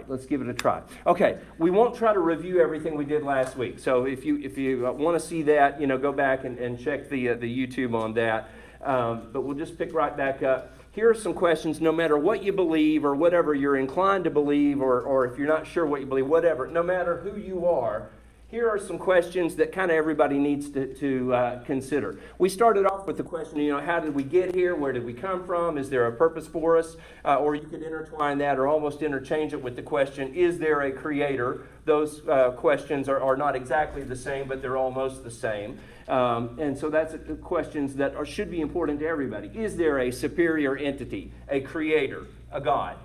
right, let's give it a try. Okay, we won't try to review everything we did last week. So if you want to see that, go back and check the YouTube on that. But we'll just pick right back up. Here are some questions, no matter what you believe or whatever you're inclined to believe, or if you're not sure what you believe, whatever, no matter who you are, here are some questions that kind of everybody needs to consider. We started off with the question, how did we get here? Where did we come from? Is there a purpose for us? Or you could intertwine that or almost interchange it with the question, is there a creator? Those questions are not exactly the same, but they're almost the same. And so that's questions that should be important to everybody. Is there a superior entity, a creator, a God,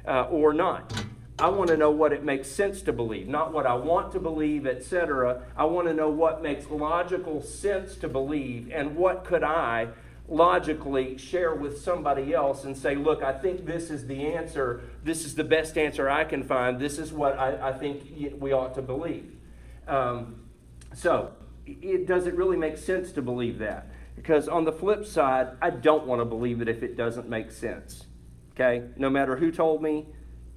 or not? I want to know what it makes sense to believe, not what I want to believe, etc. I want to know what makes logical sense to believe, and what could I logically share with somebody else and say, look, I think this is the answer. This is the best answer I can find. This is what I think we ought to believe. So does it really make sense to believe that? Because on the flip side, I don't want to believe it if it doesn't make sense. Okay? No matter who told me,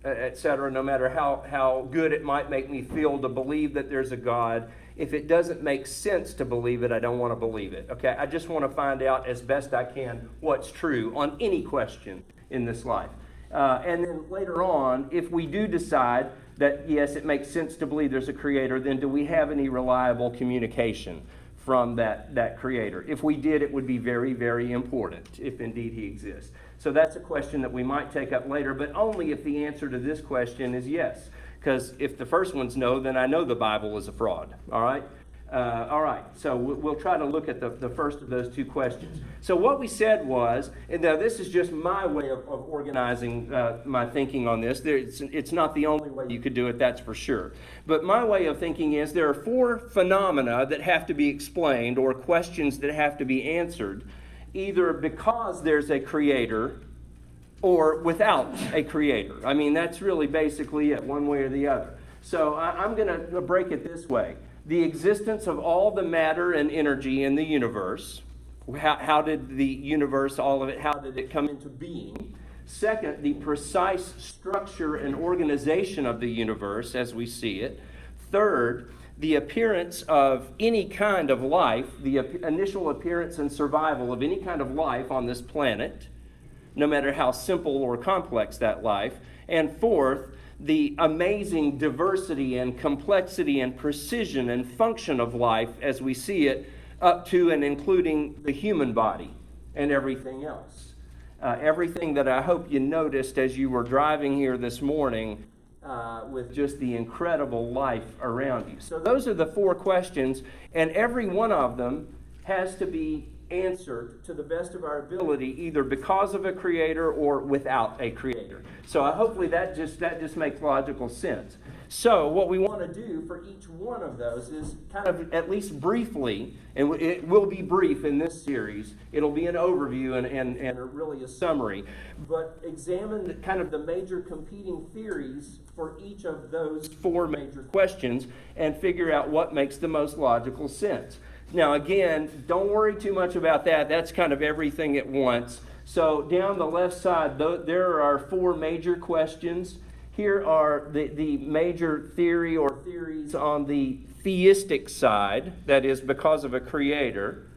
etc., no matter how good it might make me feel to believe that there's a God, if it doesn't make sense to believe it, I don't want to believe it. Okay? I just want to find out as best I can what's true on any question in this life. And then later on, if we do decide that, yes, it makes sense to believe there's a creator, then do we have any reliable communication from that creator? If we did, it would be very, very important, if indeed he exists. So that's a question that we might take up later, but only if the answer to this question is yes. Because if the first one's no, then I know the Bible is a fraud. All right? All right, so we'll try to look at the first of those two questions. So what we said was, and now this is just my way of organizing my thinking on this. It's not the only way you could do it, that's for sure. But my way of thinking is there are four phenomena that have to be explained, or questions that have to be answered, either because there's a creator or without a creator. I mean, that's really basically it, one way or the other. So I'm going to break it this way. The existence of all the matter and energy in the universe. How did the universe, all of it, how did it come into being? Second, the precise structure and organization of the universe as we see it. Third, the appearance of any kind of life, the initial appearance and survival of any kind of life on this planet, no matter how simple or complex that life. And fourth, the amazing diversity and complexity and precision and function of life as we see it, up to and including the human body and everything else. Everything that I hope you noticed as you were driving here this morning with just the incredible life around you. So those are the four questions, and every one of them has to be answered to the best of our ability, either because of a creator or without a creator. So hopefully that just makes logical sense. So what we want to do for each one of those is kind of, at least briefly, and it will be brief in this series, it'll be an overview and really a summary, but examine kind of the major competing theories for each of those four major questions and figure out what makes the most logical sense. Now, again, don't worry too much about that. That's kind of everything at once. So down the left side, there are four major questions. Here are the major theory or theories on the theistic side, that is, because of a creator.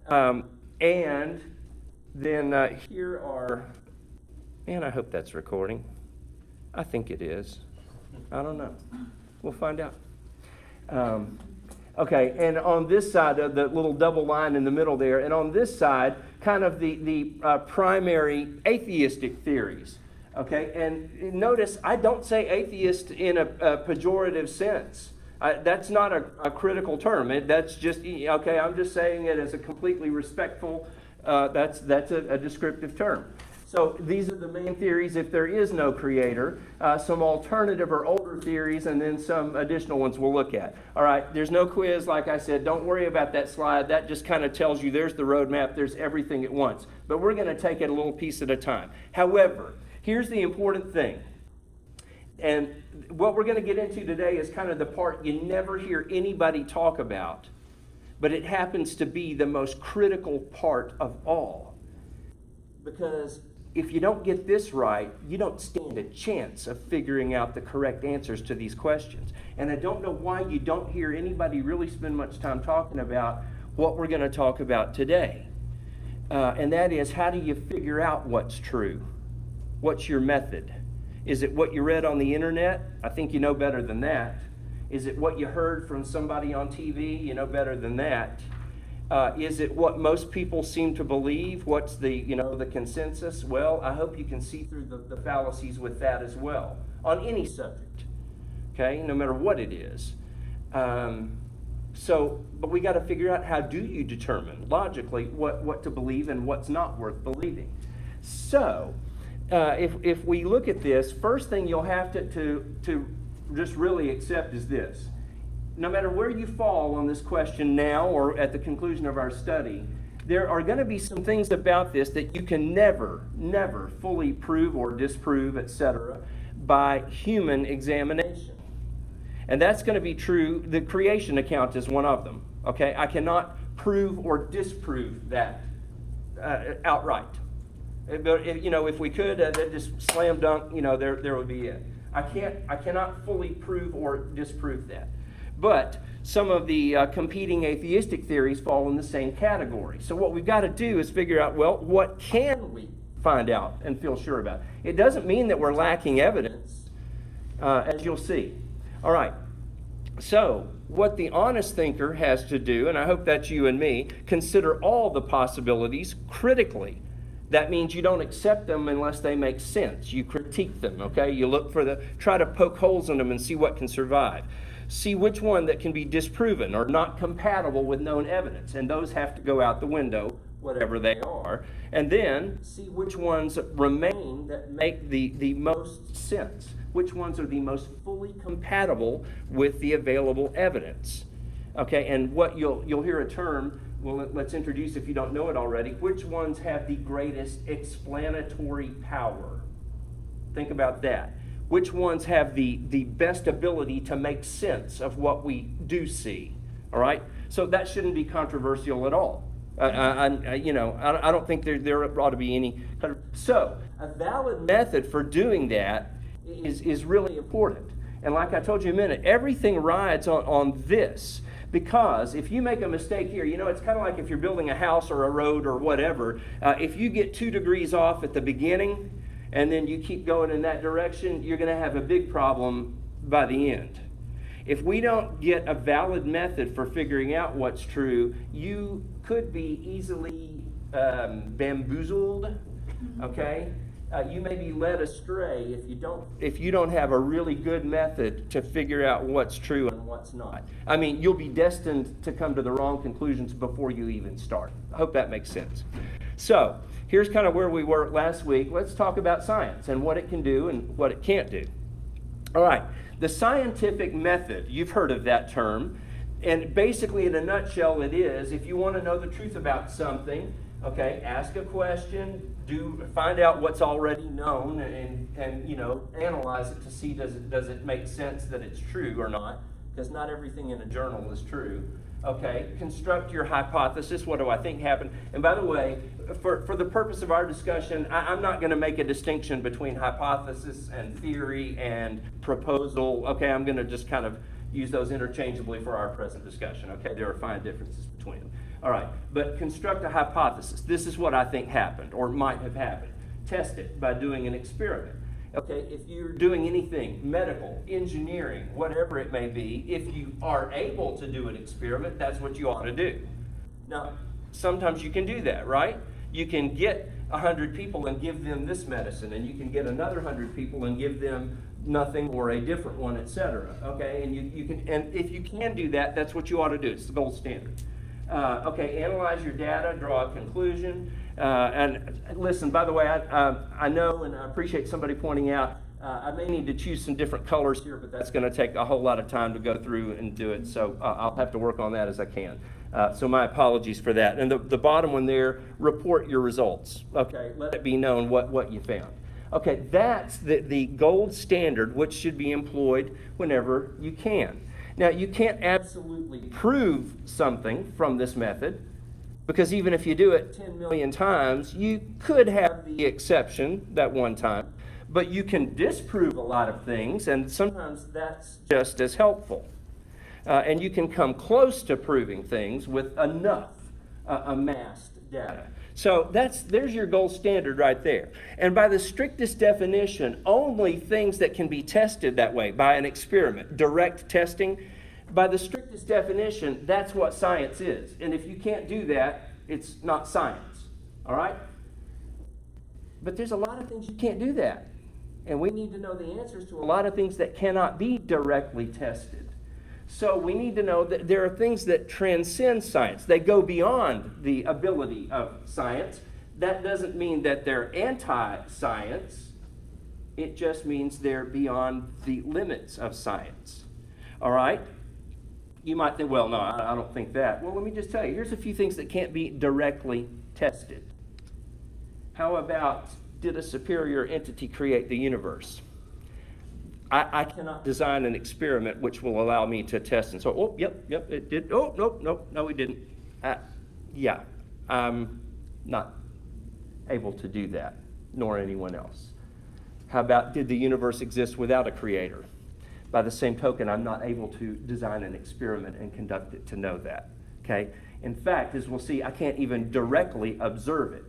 And then here are, and I hope that's recording. I think it is. I don't know. We'll find out. Okay, and on this side, the little double line in the middle there, and on this side, kind of the primary atheistic theories. Okay, and notice I don't say atheist in a pejorative sense. That's not a critical term. That's just, okay, I'm just saying it as a completely respectful, that's a descriptive term. So these are the main theories if there is no creator, some alternative or older theories, and then some additional ones we'll look at. All right, there's no quiz, like I said. Don't worry about that slide. That just kind of tells you there's the roadmap, there's everything at once. But we're going to take it a little piece at a time. However, here's the important thing. And what we're going to get into today is kind of the part you never hear anybody talk about, but it happens to be the most critical part of all. Because if you don't get this right, you don't stand a chance of figuring out the correct answers to these questions. And I don't know why you don't hear anybody really spend much time talking about what we're going to talk about today. And that is, how do you figure out what's true? What's your method? Is it what you read on the internet? I think you know better than that. Is it what you heard from somebody on TV? You know better than that. Is it what most people seem to believe? What's the consensus? Well, I hope you can see through the fallacies with that as well, on any subject, okay, no matter what it is. But we got to figure out, how do you determine logically what to believe and what's not worth believing? So, if we look at this, first thing you'll have to just really accept is this. No matter where you fall on this question now or at the conclusion of our study, there are going to be some things about this that you can never fully prove or disprove, etc., by human examination. And that's going to be true. The creation account is one of them. Okay, I cannot prove or disprove that outright. But if we could, that just slam dunk. There would be it. I cannot fully prove or disprove that. But some of the competing atheistic theories fall in the same category. So what we've got to do is figure out, well, what can we find out and feel sure about? It doesn't mean that we're lacking evidence, as you'll see. All right. So what the honest thinker has to do, and I hope that's you and me, consider all the possibilities critically. That means you don't accept them unless they make sense. You critique them, okay? You look try to poke holes in them and see what can survive. See which one that can be disproven or not compatible with known evidence. And those have to go out the window, whatever they are. And then see which ones remain that make the most sense. Which ones are the most fully compatible with the available evidence. Okay, and what you'll hear a term, well, let's introduce, if you don't know it already, which ones have the greatest explanatory power? Think about that. Which ones have the best ability to make sense of what we do see? All right? So that shouldn't be controversial at all. I don't think there ought to be any. So a valid method for doing that is really important. And like I told you a minute, everything rides on this. Because if you make a mistake here, it's kind of like if you're building a house or a road or whatever. If you get 2 degrees off at the beginning and then you keep going in that direction, you're going to have a big problem by the end. If we don't get a valid method for figuring out what's true, you could be easily bamboozled, okay? You may be led astray if you don't have a really good method to figure out what's true and what's not. I mean, you'll be destined to come to the wrong conclusions before you even start. I hope that makes sense. So here's kind of where we were last week. Let's talk about science and what it can do and what it can't do. All right, the scientific method, you've heard of that term. And basically, in a nutshell, it is, if you want to know the truth about something, okay, ask a question, find out what's already known, and analyze it to see does it make sense that it's true or not, because not everything in a journal is true. Okay, construct your hypothesis. What do I think happened? And by the way, for the purpose of our discussion, I'm not going to make a distinction between hypothesis and theory and proposal. Okay, I'm going to just kind of use those interchangeably for our present discussion. Okay, there are fine differences between them. All right, but construct a hypothesis. This is what I think happened or might have happened. Test it by doing an experiment. Okay, if you're doing anything, medical, engineering, whatever it may be, if you are able to do an experiment, that's what you ought to do. Now, sometimes you can do that, right? You can get 100 people and give them this medicine, and you can get another 100 people and give them nothing or a different one, etc. Okay, and you can, and if you can do that, that's what you ought to do. It's the gold standard. Okay, analyze your data, draw a conclusion, and listen. By the way, I know and I appreciate somebody pointing out. I may need to choose some different colors here, but that's going to take a whole lot of time to go through and do it. So I'll have to work on that as I can. So my apologies for that. And the bottom one there, report your results. Okay, let it be known what you found. Okay, that's the gold standard, which should be employed whenever you can. Now, you can't absolutely prove something from this method, because even if you do it 10 million times, you could have the exception that one time, but you can disprove a lot of things, and sometimes that's just as helpful. And you can come close to proving things with enough amassed data. So there's your gold standard right there. And by the strictest definition, only things that can be tested that way by an experiment, direct testing, by the strictest definition, that's what science is. And if you can't do that, it's not science. All right? But there's a lot of things you can't do that. And we need to know the answers to a lot of things that cannot be directly tested. So we need to know that there are things that transcend science. They go beyond the ability of science. That doesn't mean that they're anti-science. It just means they're beyond the limits of science. All right? You might think, well, no, I don't think that. Well, let me just tell you, here's a few things that can't be directly tested. How about, did a superior entity create the universe? I cannot design an experiment which will allow me to test and so, oh, yep, it did. Oh, no, it didn't. Yeah, I'm not able to do that, nor anyone else. How about, did the universe exist without a creator? By the same token, I'm not able to design an experiment and conduct it to know that, okay? In fact, as we'll see, I can't even directly observe it.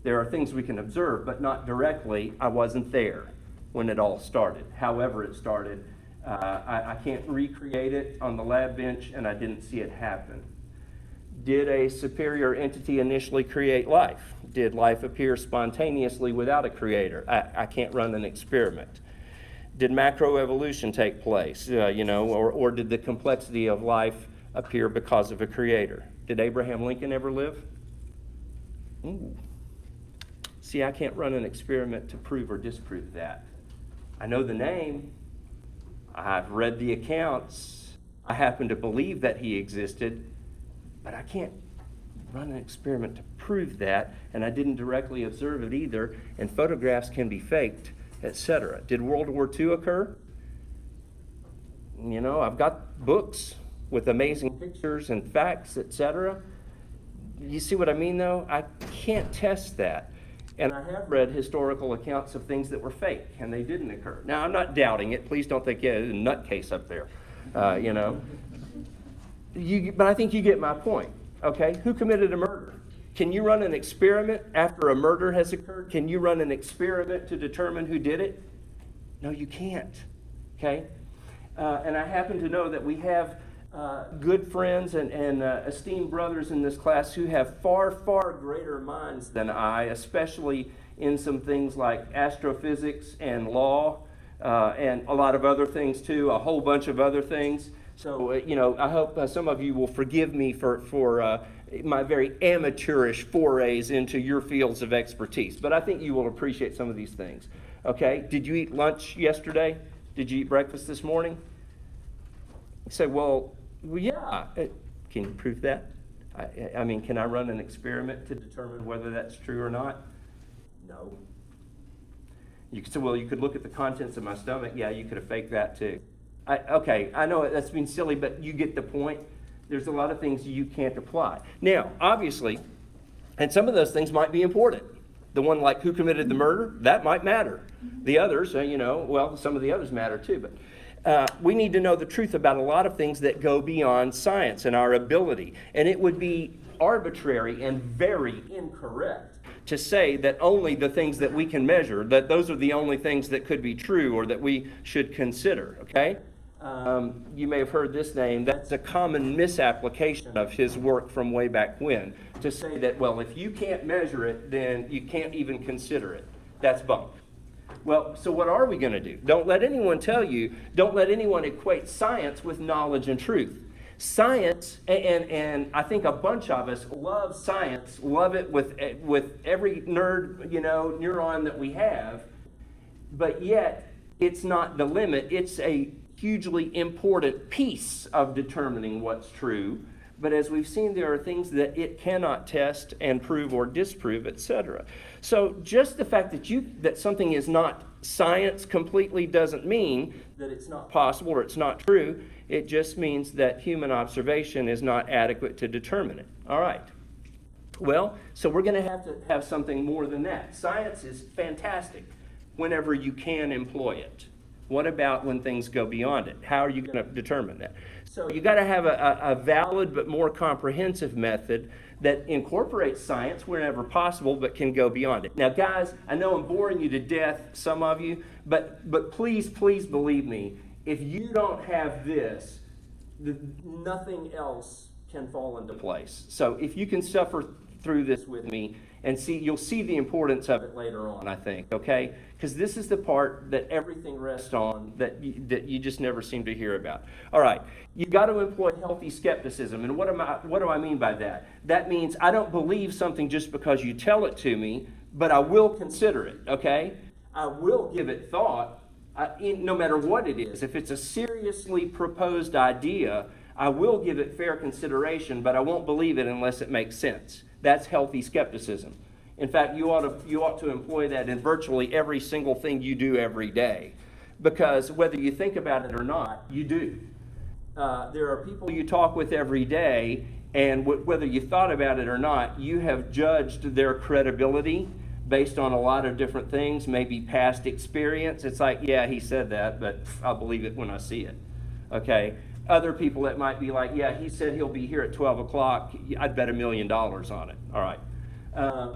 There are things we can observe, but not directly. I wasn't there when it all started. However it started, I can't recreate it on the lab bench, and I didn't see it happen. Did a superior entity initially create life? Did life appear spontaneously without a creator? I can't run an experiment. Did macroevolution take place, or did the complexity of life appear because of a creator? Did Abraham Lincoln ever live? Ooh. See, I can't run an experiment to prove or disprove that. I know the name. I've read the accounts. I happen to believe that he existed, but I can't run an experiment to prove that, and I didn't directly observe it either, and photographs can be faked, etc. Did World War II occur? I've got books with amazing pictures and facts, etc. You see what I mean, though? I can't test that. And I have read historical accounts of things that were fake, and they didn't occur. Now, I'm not doubting it. Please don't think, there's a nutcase up there, But I think you get my point, okay? Who committed a murder? Can you run an experiment after a murder has occurred? Can you run an experiment to determine who did it? No, you can't, okay? And I happen to know that we have good friends and esteemed brothers in this class who have far, far greater minds than I, especially in some things like astrophysics and law, and a lot of other things too, a whole bunch of other things. So, I hope some of you will forgive me for my very amateurish forays into your fields of expertise. But I think you will appreciate some of these things. Okay? Did you eat lunch yesterday? Did you eat breakfast this morning? You say, well, yeah. Can you prove that? I mean, can I run an experiment to determine whether that's true or not? No. You could say, well, you could look at the contents of my stomach. Yeah, you could have faked that too. Okay, I know that's been silly, but you get the point. There's a lot of things you can't apply. Now, obviously, and some of those things might be important. The one like who committed the murder, that might matter. The others, some of the others matter too, but we need to know the truth about a lot of things that go beyond science and our ability. And it would be arbitrary and very incorrect to say that only the things that we can measure, that those are the only things that could be true or that we should consider, okay? You may have heard this name. That's a common misapplication of his work from way back when, to say that, well, if you can't measure it, then you can't even consider it. That's bunk. Well, so what are we going to do? Don't let anyone tell you, don't let anyone equate science with knowledge and truth. Science, and I think a bunch of us love science, love it with every nerd, neuron that we have, but yet it's not the limit. It's a hugely important piece of determining what's true. But as we've seen, there are things that it cannot test and prove or disprove, etc. So just the fact that something is not science completely doesn't mean that it's not possible or it's not true. It just means that human observation is not adequate to determine it. All right. Well, so we're going to have something more than that. Science is fantastic whenever you can employ it. What about when things go beyond it? How are you going to determine that? So you got to have a valid but more comprehensive method that incorporates science whenever possible but can go beyond it. Now, guys, I know I'm boring you to death, some of you, but please believe me, if you don't have this, nothing else can fall into place. So if you can suffer through this with me and you'll see the importance of it later on, I think, okay? Because this is the part that everything rests on that you just never seem to hear about. All right, you've got to employ healthy skepticism. And what do I mean by that? That means I don't believe something just because you tell it to me, but I will consider it, okay? I will give it thought, no matter what it is. If it's a seriously proposed idea, I will give it fair consideration, but I won't believe it unless it makes sense. That's healthy skepticism. In fact, you ought to employ that in virtually every single thing you do every day, because whether you think about it or not, you do. There are people you talk with every day, and whether you thought about it or not, you have judged their credibility based on a lot of different things, maybe past experience. It's like, yeah, he said that, but I'll believe it when I see it. Okay? Other people that might be like, yeah, he said he'll be here at 12 o'clock. I'd bet $1 million on it. All right.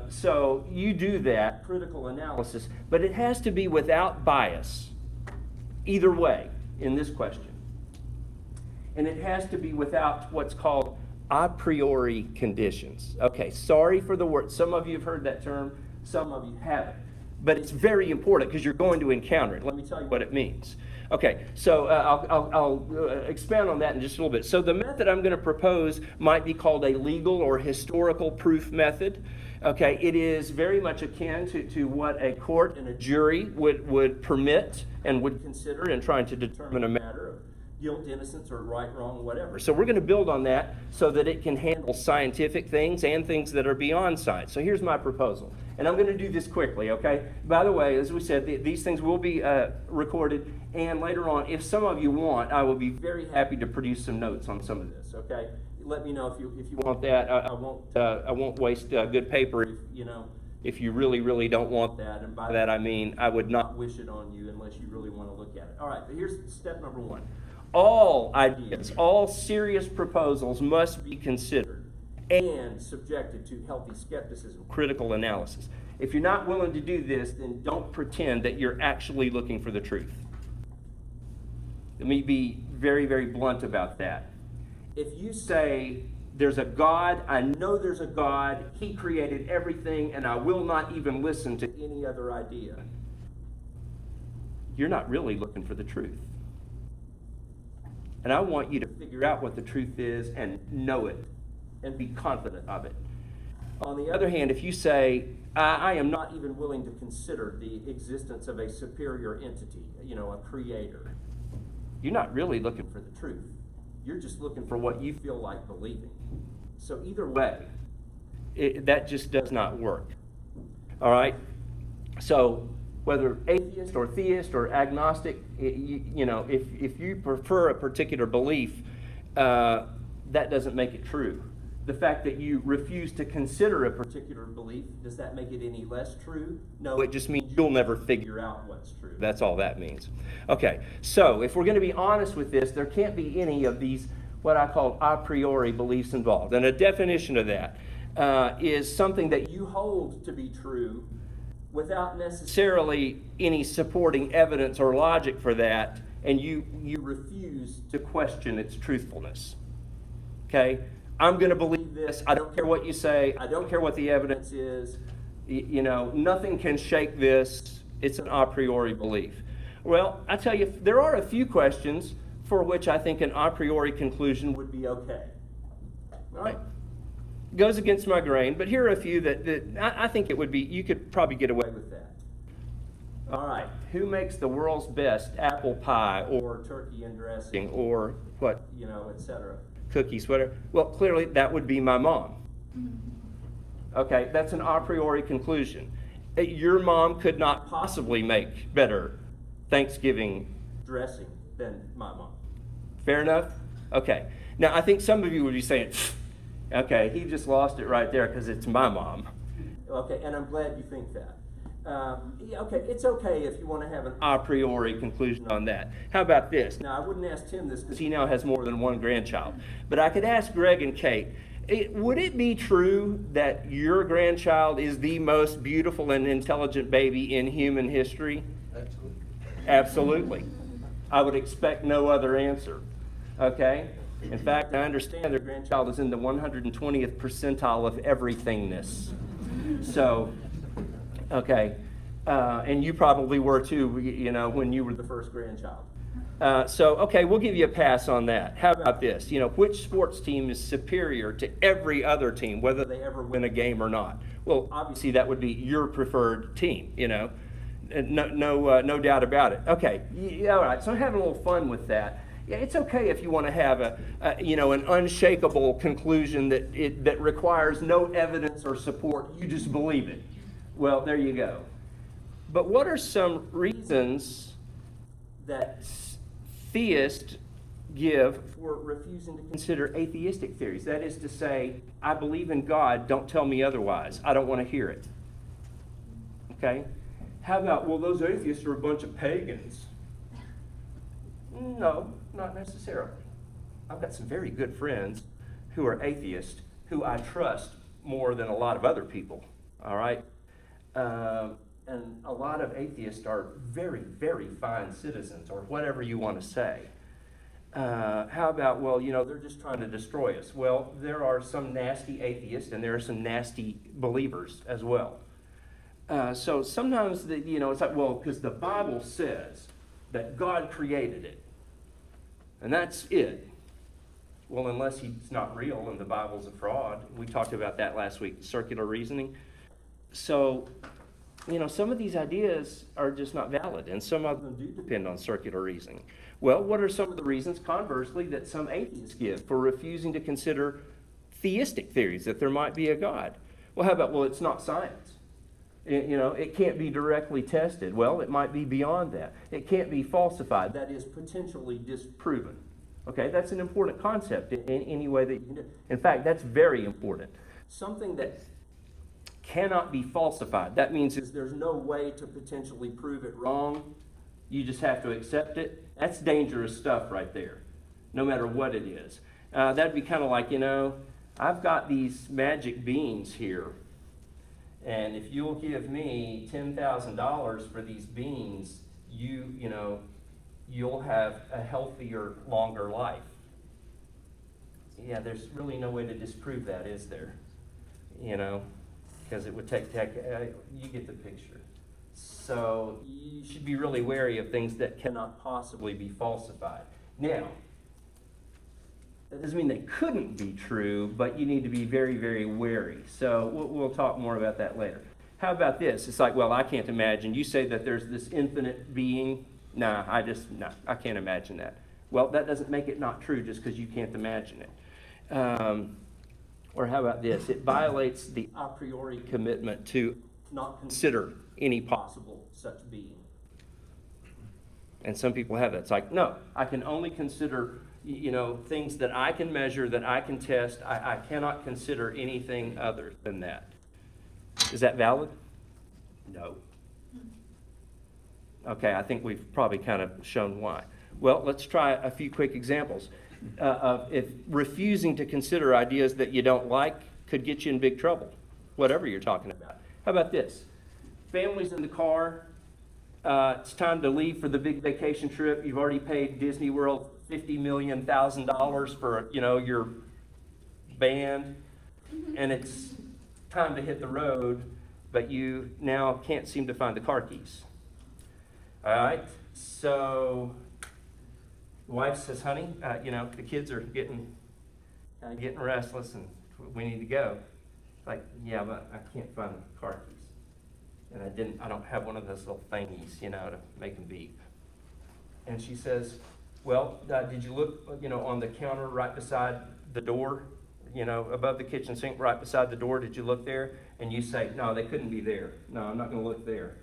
So you do that, critical analysis, but it has to be without bias, either way, in this question. And it has to be without what's called a priori conditions. Okay, sorry for the word. Some of you have heard that term, some of you haven't. But it's very important because you're going to encounter it. Let me tell you what it means. Okay, so I'll expand on that in just a little bit. So the method I'm going to propose might be called a legal or historical proof method. Okay, it is very much akin to what a court and a jury would permit and would consider in trying to determine a matter of guilt, innocence, or right, wrong, whatever. So we're going to build on that so that it can handle scientific things and things that are beyond science. So here's my proposal. And I'm going to do this quickly, okay? By the way, as we said, these things will be recorded, and later on, if some of you want, I will be very happy to produce some notes on some of this, okay? Let me know if you want that. I won't waste good paper if you really don't want that. And by that I mean I would not wish it on you unless you really want to look at it. All right, but here's step number one. All ideas, all serious proposals must be considered and subjected to healthy skepticism, critical analysis. If you're not willing to do this, then don't pretend that you're actually looking for the truth. Let me be very blunt about that. If you say, there's a God, I know there's a God, He created everything, and I will not even listen to any other idea, you're not really looking for the truth. And I want you to figure out what the truth is and know it and be confident of it. On the other hand, if you say, I am not even willing to consider the existence of a superior entity, a creator, you're not really looking for the truth. You're just looking for what you feel like believing. So either way, that just does not work. All right? So whether atheist or theist or agnostic, if you prefer a particular belief, that doesn't make it true. The fact that you refuse to consider a particular belief, does that make it any less true? No, it just means you'll never figure out what's true. That's all that means. Okay, so if we're going to be honest with this, there can't be any of these what I call a priori beliefs involved. And a definition of that is something that you hold to be true without necessarily any supporting evidence or logic for that, and you refuse to question its truthfulness. Okay? I'm going to believe this. I don't care what you say. I don't care what the evidence is. Nothing can shake this. It's an a priori belief. Well, I tell you, there are a few questions for which I think an a priori conclusion would be okay. All right? Goes against my grain, but here are a few that I think it would be, you could probably get away with that. All right, who makes the world's best apple pie or turkey and dressing or what, etc., cookies, whatever? Well, clearly that would be my mom. Okay, that's an a priori conclusion. Your mom could not possibly make better Thanksgiving dressing than my mom. Fair enough? Okay. Now, I think some of you would be saying, Okay, he just lost it right there because it's my mom. Okay, and I'm glad you think that. Yeah, okay, it's okay if you want to have an a priori conclusion on that. How about this? Now, I wouldn't ask Tim this because he now has more than one grandchild. But I could ask Greg and Kate, would it be true that your grandchild is the most beautiful and intelligent baby in human history? Absolutely. Absolutely. I would expect no other answer. Okay? In fact, I understand their grandchild is in the 120th percentile of everythingness. So, okay. And you probably were too, you know, when you were the first grandchild. So, okay, we'll give you a pass on that. How about this? You know, which sports team is superior to every other team, whether they ever win a game or not? Well, obviously that would be your preferred team, you know. No doubt about it. Okay, yeah, all right, so I'm having a little fun with that. Yeah, it's okay if you want to have an unshakable conclusion that requires no evidence or support. You just believe it. Well, there you go. But what are some reasons that theists give for refusing to consider atheistic theories? That is to say, I believe in God, don't tell me otherwise. I don't want to hear it. Okay? How about, well, those atheists are a bunch of pagans? No, not necessarily. I've got some very good friends who are atheists who I trust more than a lot of other people, all right? And a lot of atheists are very, very fine citizens, or whatever you want to say. How about, well, you know, they're just trying to destroy us. Well, there are some nasty atheists, and there are some nasty believers as well. So sometimes, it's like, well, because the Bible says that God created it, and that's it. Well, unless he's not real and the Bible's a fraud. We talked about that last week, circular reasoning. So, you know, some of these ideas are just not valid, and some of them do depend on circular reasoning. Well, what are some of the reasons, conversely, that some atheists give for refusing to consider theistic theories, that there might be a God? Well, how about, well, it's not science. You know, it can't be directly tested. Well, it might be beyond that. It can't be falsified. That is potentially disproven. Okay, that's an important concept in any way that you can do. In fact, that's very important. Something that cannot be falsified. That means there's no way to potentially prove it wrong. You just have to accept it. That's dangerous stuff right there, no matter what it is. That'd be kind of like, you know, I've got these magic beans here, and if you'll give me $10,000 for these beans, you'll have a healthier, longer life. Yeah, there's really no way to disprove that, is there? You know, because it would take you get the picture. So you should be really wary of things that cannot possibly be falsified. Now, that doesn't mean they couldn't be true, but you need to be very, very wary. So we'll talk more about that later. How about this? It's like, well, I can't imagine. You say that there's this infinite being. I can't imagine that. Well, that doesn't make it not true just because you can't imagine it. Or how about this? It violates the a priori commitment to not consider any possible such being. And some people have that. It's like, no, I can only consider, things that I can measure, that I can test. I cannot consider anything other than that. Is that valid? No. Okay, I think we've probably kind of shown why. Well, let's try a few quick examples of if refusing to consider ideas that you don't like could get you in big trouble, whatever you're talking about. How about this? Family's in the car. It's time to leave for the big vacation trip. You've already paid Disney World $50 million for your band, and it's time to hit the road, but you now can't seem to find the car keys. All right, so the wife says, honey, the kids are getting restless and we need to go. Like, yeah, but I can't find the car keys. And I don't have one of those little thingies, to make them beep. And she says, well, did you look, on the counter right beside the door, above the kitchen sink, right beside the door? Did you look there? And you say, no, they couldn't be there. No, I'm not going to look there.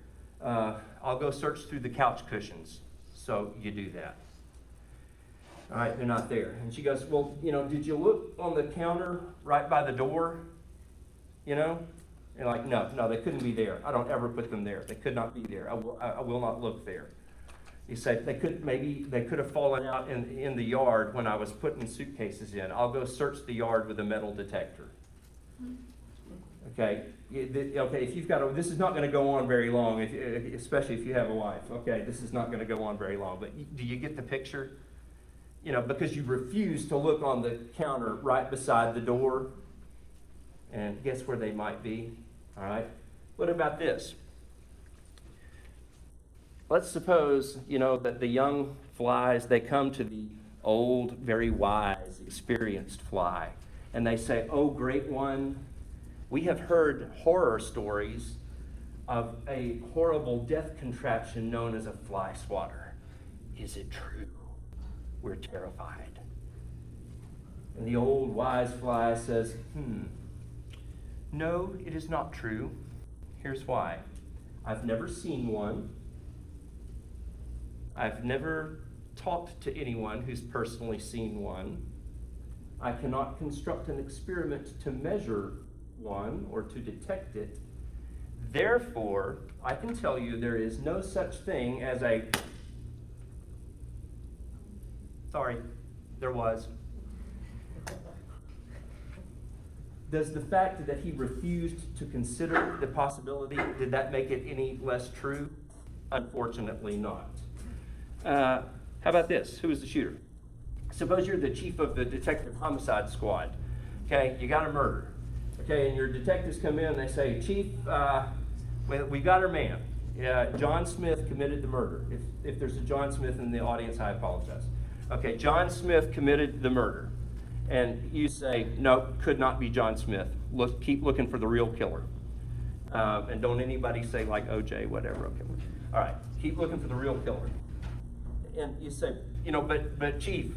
I'll go search through the couch cushions. So you do that. All right, they're not there. And she goes, well, did you look on the counter right by the door? And like, no, they couldn't be there. I don't ever put them there. They could not be there. I will not look there. He said they could have fallen out in the yard when I was putting suitcases in. I'll go search the yard with a metal detector. Okay, if you've got this is not going to go on very long, especially if you have a wife. Okay, this is not going to go on very long. But do you get the picture? Because you refuse to look on the counter right beside the door. And guess where they might be? All right. What about this? Let's suppose, that the young flies, they come to the old, very wise, experienced fly, and they say, "Oh, great one, we have heard horror stories of a horrible death contraption known as a fly swatter. Is it true? We're terrified." And the old wise fly says, "No, it is not true. Here's why. I've never seen one. I've never talked to anyone who's personally seen one. I cannot construct an experiment to measure one or to detect it. Therefore, I can tell you there is no such thing as a..." Sorry, there was. Does the fact that he refused to consider the possibility, did that make it any less true? Unfortunately not. How about this? Who is the shooter? Suppose you're the chief of the detective homicide squad. Okay, you got a murder. Okay, and your detectives come in and they say, "Chief, we got our man. John Smith committed the murder." If there's a John Smith in the audience, I apologize. Okay, John Smith committed the murder. And you say, "No, could not be John Smith. Keep looking for the real killer." And don't anybody say like OJ, whatever. Okay. All right, keep looking for the real killer. And you say, but Chief,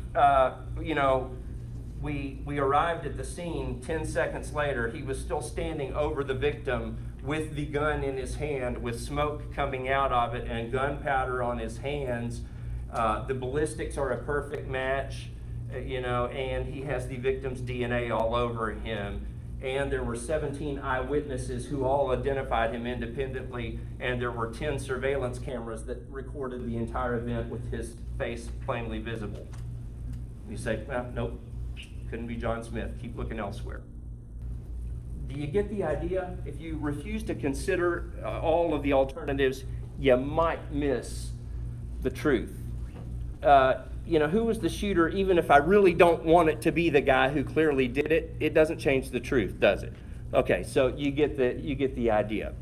we arrived at the scene 10 seconds later. He was still standing over the victim with the gun in his hand, with smoke coming out of it and gunpowder on his hands. The ballistics are a perfect match. And he has the victim's DNA all over him. And there were 17 eyewitnesses who all identified him independently, and there were 10 surveillance cameras that recorded the entire event with his face plainly visible." You say, "Nope, couldn't be John Smith. Keep looking elsewhere." Do you get the idea? If you refuse to consider all of the alternatives, you might miss the truth. Who was the shooter? Even if I really don't want it to be the guy who clearly did it, it doesn't change the truth, does it? Okay, so you get the idea.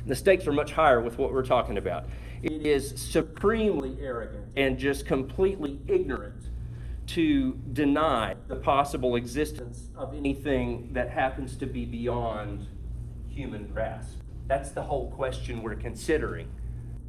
The stakes are much higher with what we're talking about. It is supremely arrogant and just completely ignorant to deny the possible existence of anything that happens to be beyond human grasp. That's the whole question we're considering.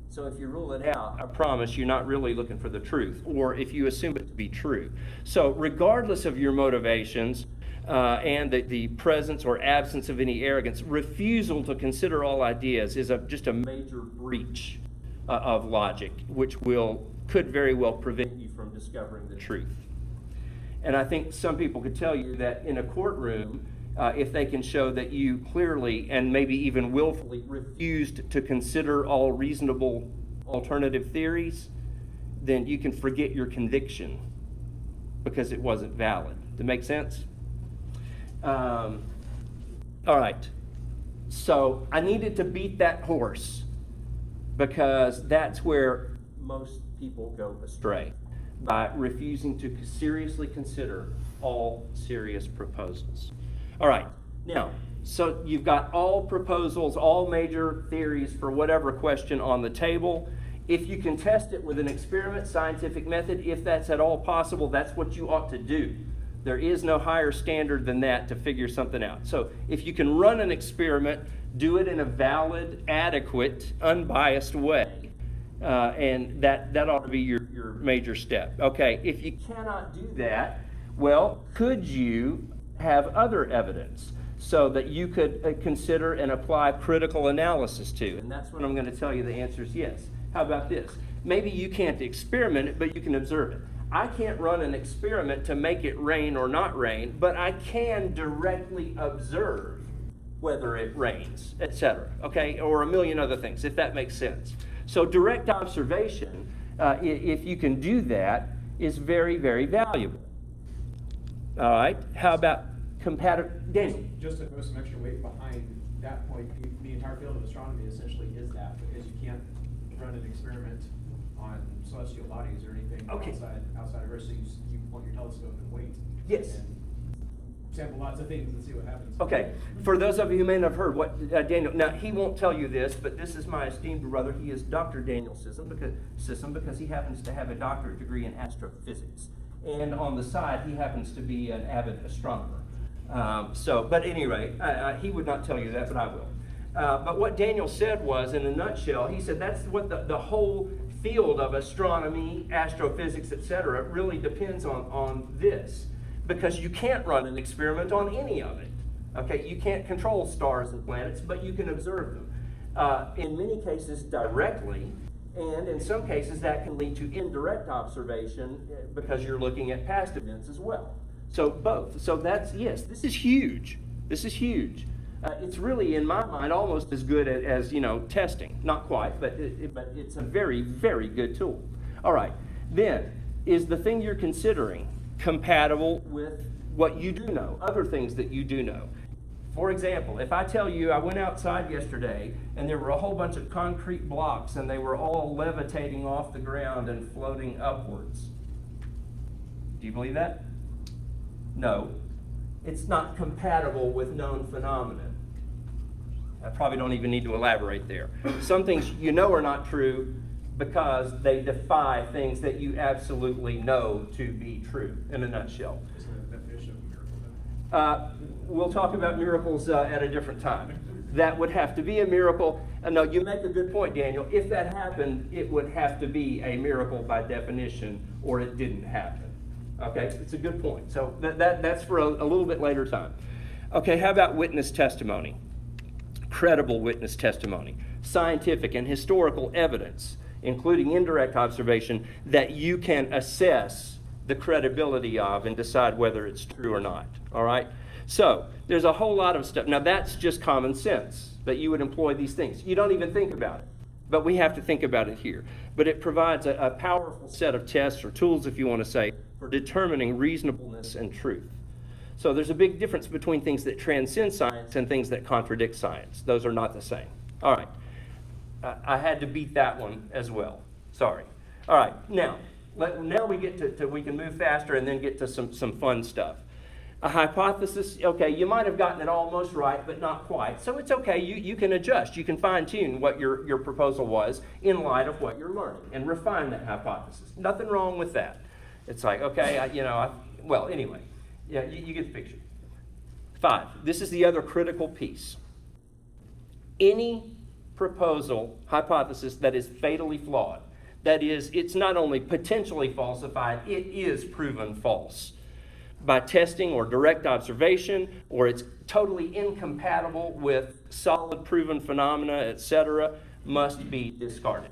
So if you rule it out, I promise you're not really looking for the truth, or if you assume it to be true. So regardless of your motivations and the presence or absence of any arrogance, refusal to consider all ideas is just a major breach of logic, which could very well prevent you from discovering the truth. And I think some people could tell you that in a courtroom, if they can show that you clearly and maybe even willfully refused to consider all reasonable alternative theories, then you can forget your conviction because it wasn't valid. Does that make sense? All right. So I needed to beat that horse because that's where most people go astray, by refusing to seriously consider all serious proposals. All right, now, so you've got all proposals, all major theories for whatever question on the table. If you can test it with an experiment, scientific method, if that's at all possible, that's what you ought to do. There is no higher standard than that to figure something out. So if you can run an experiment, do it in a valid, adequate, unbiased way. And that ought to be your major step. Okay, if you cannot do that, well, could you have other evidence so that you could consider and apply critical analysis to? And that's what I'm going to tell you the answer is yes. How about this? Maybe you can't experiment it, but you can observe it. I can't run an experiment to make it rain or not rain, but I can directly observe whether it rains, etc., okay, or a million other things, if that makes sense. So direct observation, if you can do that, is very, very valuable. All right, how about compatible? Daniel? Just to throw some extra weight behind that point, the entire field of astronomy essentially is that, because you can't run an experiment on celestial bodies or anything outside of Earth, so you point your telescope and wait. Yes. And sample lots of things and see what happens. Okay, for those of you who may not have heard what Daniel, now he won't tell you this, but this is my esteemed brother. He is Dr. Daniel Sissom because he happens to have a doctorate degree in astrophysics. And on the side, he happens to be an avid astronomer. But anyway, he would not tell you that, but I will. But what Daniel said was, in a nutshell, he said that's what the whole field of astronomy, astrophysics, etc., really depends on this. Because you can't run an experiment on any of it. Okay, you can't control stars and planets, but you can observe them. In many cases directly, and in some cases that can lead to indirect observation because you're looking at past events as well. So both. So that's, yes, this is huge. This is huge. It's really, in my mind, almost as good as testing. Not quite, but it's a very, very good tool. All right, then, is the thing you're considering compatible with what you do know, other things that you do know? For example, if I tell you I went outside yesterday and there were a whole bunch of concrete blocks and they were all levitating off the ground and floating upwards. Do you believe that? No. It's not compatible with known phenomena. I probably don't even need to elaborate there. Some things you know are not true because they defy things that you absolutely know to be true, in a nutshell. Isn't that the definition of a miracle, then? We'll talk about miracles at a different time. That would have to be a miracle. No, you make a good point, Daniel. If that happened, it would have to be a miracle by definition, or it didn't happen. Okay, it's a good point. So that's for a little bit later time. Okay, how about witness testimony? Credible witness testimony. Scientific and historical evidence, including indirect observation, that you can assess the credibility of and decide whether it's true or not. All right? So, there's a whole lot of stuff. Now, that's just common sense, that you would employ these things. You don't even think about it, but we have to think about it here. But it provides a powerful set of tests or tools, if you want to say, for determining reasonableness and truth. So, there's a big difference between things that transcend science and things that contradict science. Those are not the same. All right. I had to beat that one as well. Sorry. All right. Now we get to we can move faster and then get to some fun stuff. A hypothesis, okay, you might have gotten it almost right, but not quite. So it's okay. You can adjust. You can fine-tune what your proposal was in light of what you're learning and refine that hypothesis. Nothing wrong with that. It's like, okay, well, anyway. Yeah, you get the picture. 5. This is the other critical piece. Any proposal, hypothesis that is fatally flawed, that is, it's not only potentially falsified, it is proven false by testing or direct observation, or it's totally incompatible with solid proven phenomena, etc., must be discarded.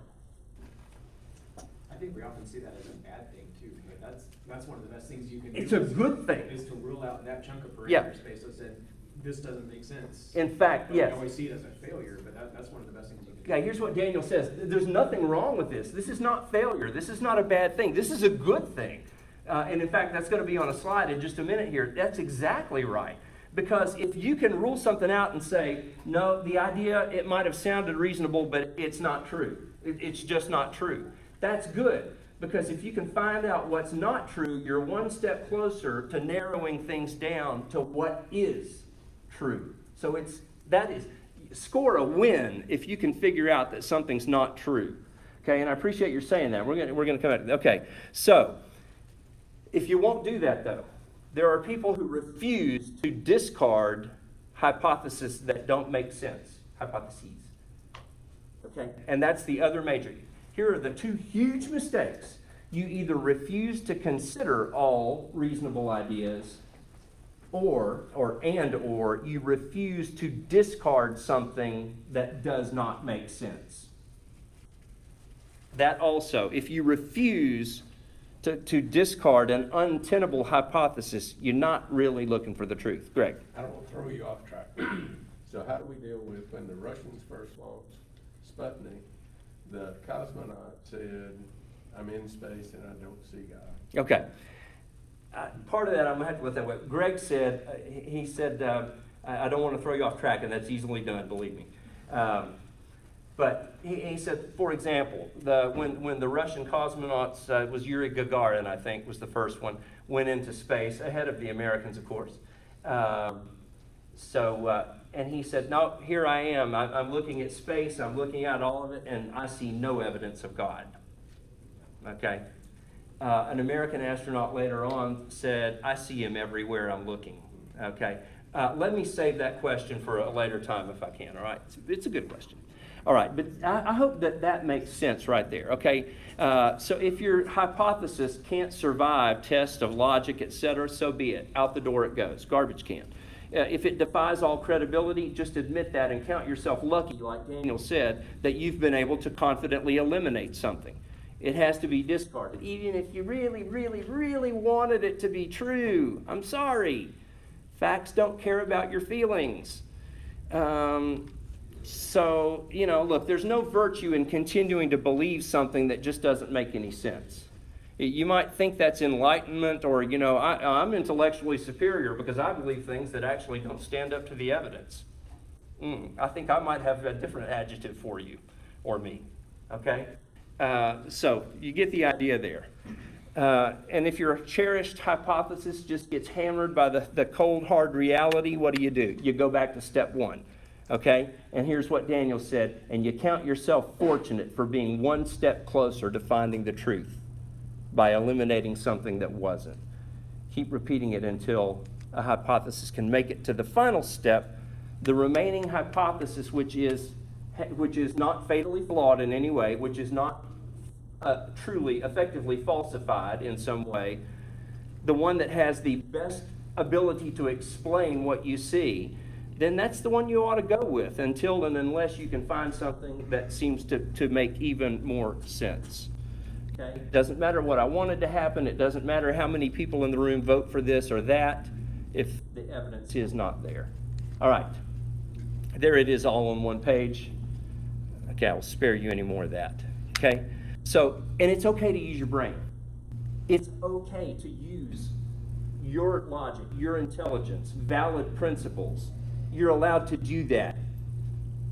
I think we often see that as a bad thing too, but that's one of the best things you can do. It's a good thing. Is to rule out that chunk of Yeah. space that said, this doesn't make sense. In fact, yes. You always see it as a failure, but that's one of the best things you can do. Yeah, here's what Daniel says. There's nothing wrong with this. This is not failure. This is not a bad thing. This is a good thing. And in fact, that's going to be on a slide in just a minute here. That's exactly right. Because if you can rule something out and say, no, the idea, it might have sounded reasonable, but it's not true. It's just not true. That's good. Because if you can find out what's not true, you're one step closer to narrowing things down to what is true. So score a win if you can figure out that something's not true. Okay, and I appreciate your saying that. We're going to come back. Okay, so if you won't do that, though, there are people who refuse to discard hypotheses that don't make sense. Hypotheses. Okay, and that's the other major. Here are the two huge mistakes. You either refuse to consider all reasonable ideas, or you refuse to discard something that does not make sense. That also, if you refuse to discard an untenable hypothesis, you're not really looking for the truth. Greg? I don't want to throw you off track. So how do we deal with when the Russians first launched Sputnik, the cosmonaut said, I'm in space and I don't see God? Okay. Part of that, I'm going to have to let that wait. Greg said, he said, I don't want to throw you off track, and that's easily done, believe me. But he said, for example, when the Russian cosmonauts, it was Yuri Gagarin, I think, was the first one, went into space, ahead of the Americans, of course. And he said, no, here I am. I'm looking at space, I'm looking at all of it, and I see no evidence of God. Okay? An American astronaut later on said, I see him everywhere I'm looking. Okay? Let me save that question for a later time if I can, all right? It's a good question. All right, but I hope that makes sense right there, okay? So if your hypothesis can't survive tests of logic, etc., so be it. Out the door it goes, garbage can. If it defies all credibility, just admit that and count yourself lucky, like Daniel said, that you've been able to confidently eliminate something. It has to be discarded, even if you really, really, really wanted it to be true. I'm sorry. Facts don't care about your feelings. So, look, there's no virtue in continuing to believe something that just doesn't make any sense. You might think that's enlightenment or, I'm intellectually superior because I believe things that actually don't stand up to the evidence. I think I might have a different adjective for you or me, okay? So you get the idea there. And if your cherished hypothesis just gets hammered by the cold, hard reality, what do? You go back to step one. Okay? And here's what Daniel said, and you count yourself fortunate for being one step closer to finding the truth by eliminating something that wasn't. Keep repeating it until a hypothesis can make it to the final step, the remaining hypothesis, which is not fatally flawed in any way, which is not truly, effectively falsified in some way, the one that has the best ability to explain what you see, then that's the one you ought to go with until and unless you can find something that seems to make even more sense. Okay? It doesn't matter what I wanted to happen. It doesn't matter how many people in the room vote for this or that if the evidence is not there. All right. There it is all on one page. Okay, I will spare you any more of that. Okay? So, and it's okay to use your brain. It's okay to use your logic, your intelligence, valid principles. You're allowed to do that.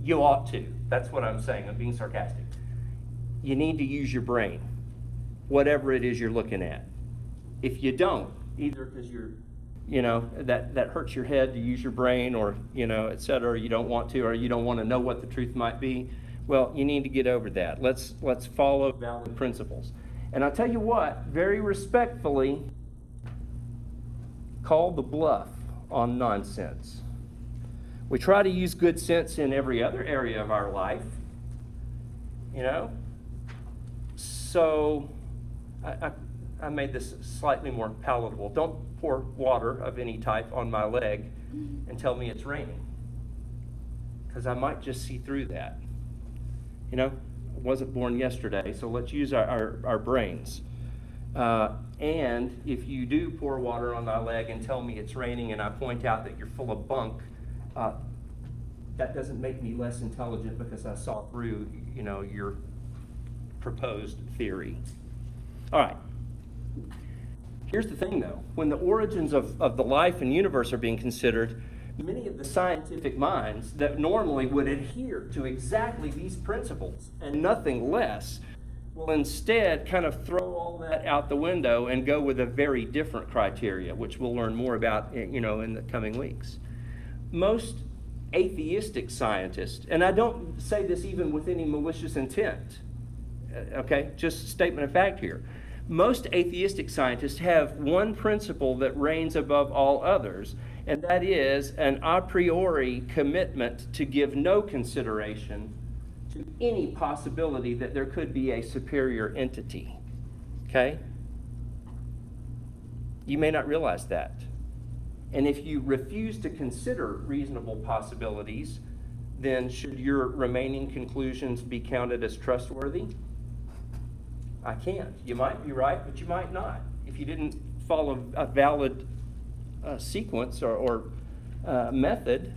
You ought to. That's what I'm saying. I'm being sarcastic. You need to use your brain, whatever it is you're looking at. If you don't, either because you're, that hurts your head to use your brain or, et cetera, or you don't want to, or you don't want to know what the truth might be, well, you need to get over that. Let's follow valid principles. And I'll tell you what, very respectfully, call the bluff on nonsense. We try to use good sense in every other area of our life, So I made this slightly more palatable. Don't pour water of any type on my leg and tell me it's raining, because I might just see through that. I wasn't born yesterday, so let's use our brains. And if you do pour water on my leg and tell me it's raining and I point out that you're full of bunk, that doesn't make me less intelligent because I saw through, your proposed theory. All right. Here's the thing, though. When the origins of the life and universe are being considered, many of the scientific minds that normally would adhere to exactly these principles and nothing less will instead kind of throw all that out the window and go with a very different criteria, which we'll learn more about, in the coming weeks. Most atheistic scientists, and I don't say this even with any malicious intent, okay, just statement of fact here. Most atheistic scientists have one principle that reigns above all others, and that is an a priori commitment to give no consideration to any possibility that there could be a superior entity. Okay? You may not realize that. And if you refuse to consider reasonable possibilities, then should your remaining conclusions be counted as trustworthy? I can't. You might be right, but you might not if you didn't follow a valid sequence or method.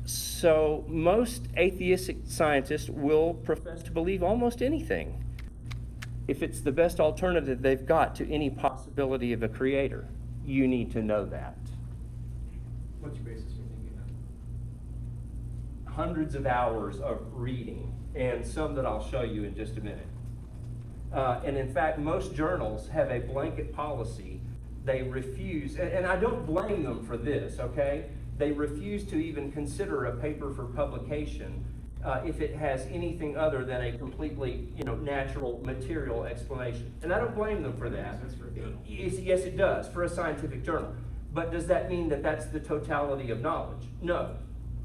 So most atheistic scientists will profess to believe almost anything if it's the best alternative they've got to any possibility of a creator. You need to know that. What's your basis for thinking that? Hundreds of hours of reading, and some that I'll show you in just a minute. And in fact, most journals have a blanket policy. They refuse, and I don't blame them for this, okay? They refuse to even consider a paper for publication if it has anything other than a completely, natural material explanation. And I don't blame them for that. That's for a journal. Yes, it does, for a scientific journal. But does that mean that that's the totality of knowledge? No.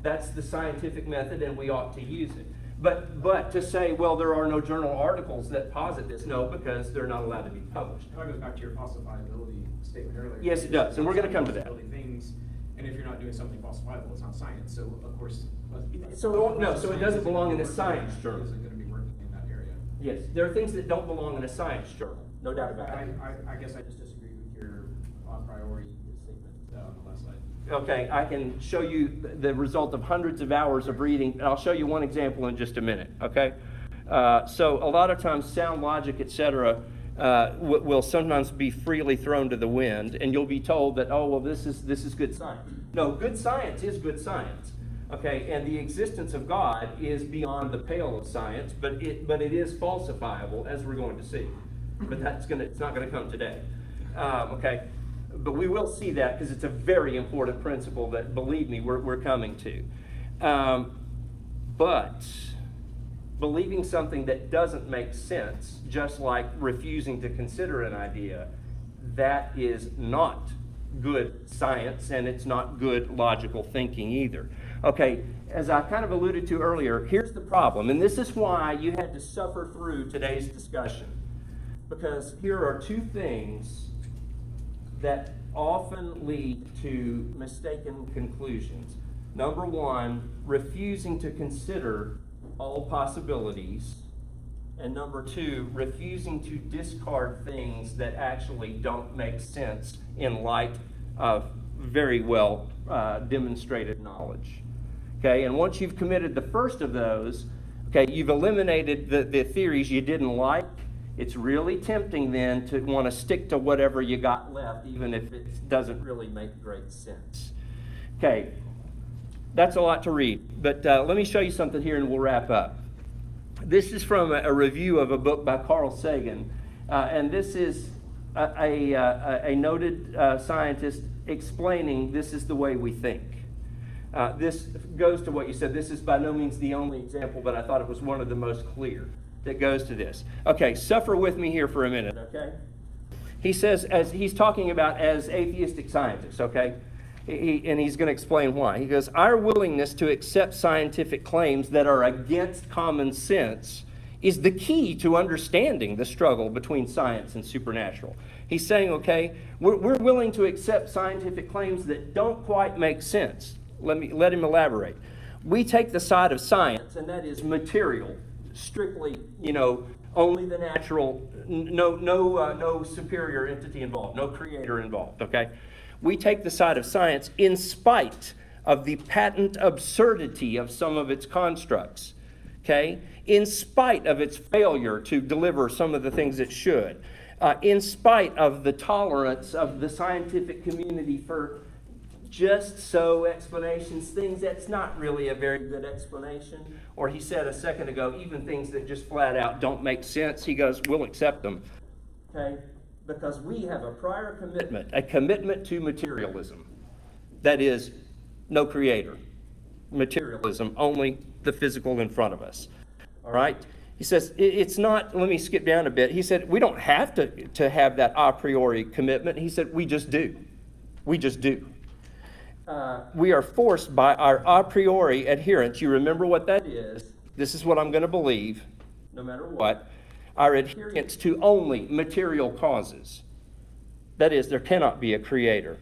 That's the scientific method, and we ought to use it. But to say, well, there are no journal articles that posit this, no, because they're not allowed to be published. That goes back to your falsifiability statement earlier. Yes, it does, and we're going to come to that. Things, and if you're not doing something falsifiable, it's not science. So of course, So it doesn't belong in a science journal. Isn't going to be working in that area. Yes, there are things that don't belong in a science journal, no doubt about it. I guess I just disagree with your a priori statement on the left side. Okay, I can show you the result of hundreds of hours of reading, and I'll show you one example in just a minute, okay? So a lot of times sound logic, etc., will sometimes be freely thrown to the wind, and you'll be told that, oh, well, this is good science. No, good science is good science, okay? And the existence of God is beyond the pale of science, but it is falsifiable, as we're going to see. But it's not going to come today, okay? But we will see that because it's a very important principle that, believe me, we're coming to. But believing something that doesn't make sense, just like refusing to consider an idea, that is not good science, and it's not good logical thinking either. Okay, as I kind of alluded to earlier, here's the problem, and this is why you had to suffer through today's discussion. Because here are two things that often lead to mistaken conclusions. Number one, refusing to consider all possibilities. And number two, refusing to discard things that actually don't make sense in light of very well demonstrated knowledge. Okay, and once you've committed the first of those, okay, you've eliminated the theories you didn't like. It's really tempting then to want to stick to whatever you got left, even if it doesn't really make great sense. Okay, that's a lot to read, but let me show you something here and we'll wrap up. This is from a review of a book by Carl Sagan, and this is a noted scientist explaining this is the way we think. This goes to what you said. This is by no means the only example, but I thought it was one of the most clear that goes to this. Okay, suffer with me here for a minute, okay? He says, as he's talking about as atheistic scientists, okay? And he's going to explain why. He goes, our willingness to accept scientific claims that are against common sense is the key to understanding the struggle between science and supernatural. He's saying, okay, we're willing to accept scientific claims that don't quite make sense. Let him elaborate. We take the side of science, and that is material, strictly, only the natural, no superior entity involved, no creator involved, okay? We take the side of science in spite of the patent absurdity of some of its constructs, okay? In spite of its failure to deliver some of the things it should, in spite of the tolerance of the scientific community for just so explanations, things that's not really a very good explanation. Or he said a second ago, even things that just flat out don't make sense, he goes, we'll accept them, okay? Because we have a prior commitment, a commitment to materialism. That is, no creator. Materialism, only the physical in front of us. All right? He says, it's not, let me skip down a bit. He said, we don't have to have that a priori commitment. He said, we just do. We just do. We are forced by our a priori adherence. You remember what that is. This is what I'm going to believe, no matter what. Our adherence to only material causes. That is, there cannot be a creator.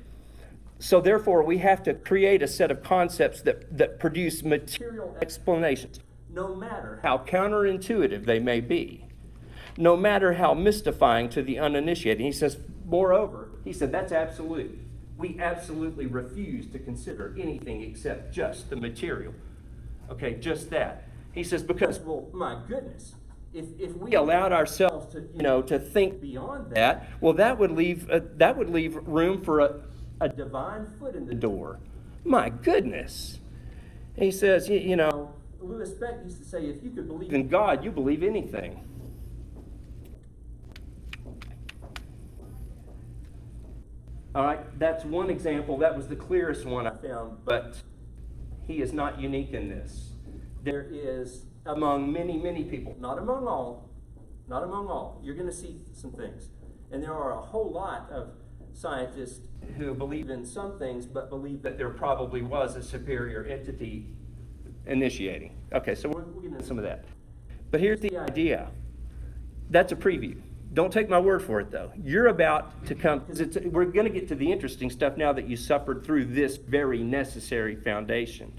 So therefore, we have to create a set of concepts that produce material explanations, no matter how counterintuitive they may be. no matter how mystifying to the uninitiated. He says, moreover, he said, that's absolute. We absolutely refuse to consider anything except just the material. Okay, just that. He says, because, well, my goodness, if we allowed ourselves to, to think beyond that, well, that would leave room for a divine foot in the door. My goodness. And he says, Louis Beck used to say, if you could believe in God, you believe anything. All right, that's one example. That was the clearest one I found, but he is not unique in this. There is, among many, many people, not among all, you're going to see some things. And there are a whole lot of scientists who believe in some things, but believe that there probably was a superior entity initiating. Okay, so we'll get into some of that. But here's the idea. That's a preview. Don't take my word for it, though. You're about to come, because we're going to get to the interesting stuff now that you suffered through this very necessary foundation,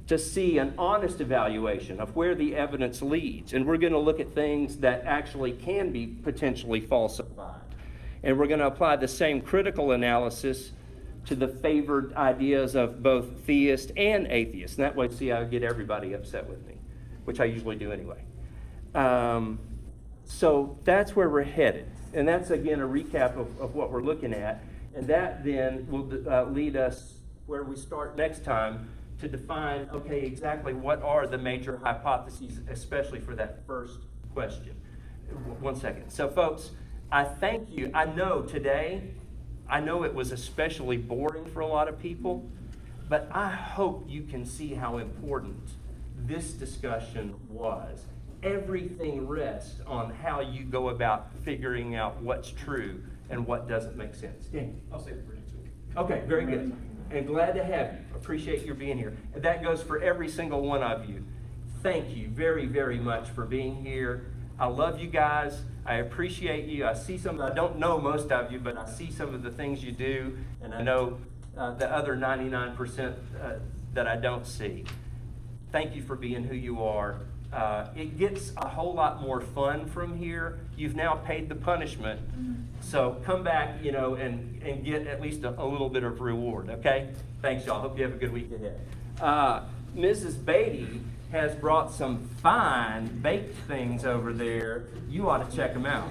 to see an honest evaluation of where the evidence leads. And we're going to look at things that actually can be potentially falsified. And we're going to apply the same critical analysis to the favored ideas of both theists and atheists. And that way, see, I get everybody upset with me, which I usually do anyway. So that's where we're headed. And that's, again, a recap of what we're looking at. And that then will lead us where we start next time to define, okay, exactly what are the major hypotheses, especially for that first question. One second. So, folks, I thank you. I know it was especially boring for a lot of people, but I hope you can see how important this discussion was. Everything rests on how you go about figuring out what's true and what doesn't make sense. Dan? I'll save it for next week. Okay, very good. And glad to have you. Appreciate your being here. And that goes for every single one of you. Thank you very, very much for being here. I love you guys. I appreciate you. I don't know most of you, but I see some of the things you do, and I know the other 99% that I don't see. Thank you for being who you are. It gets a whole lot more fun from here. You've now paid the punishment, so come back, and get at least a little bit of reward, okay? Thanks, y'all. Hope you have a good week ahead. Mrs. Beatty has brought some fine baked things over there. You ought to check them out.